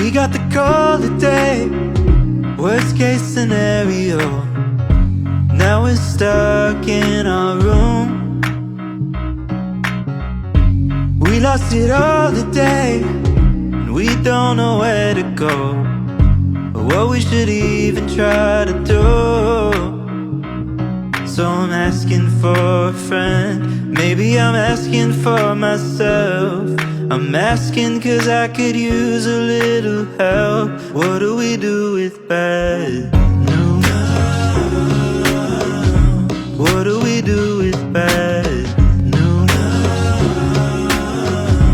We got the call today, worst case scenario. Now we're stuck in our room. We lost it all today, and we don't know where to go, or what we should even try to do. So I'm asking for a friend, maybe I'm asking for myself. I'm asking cause I could use a little help. What do we do with bad news? What do we do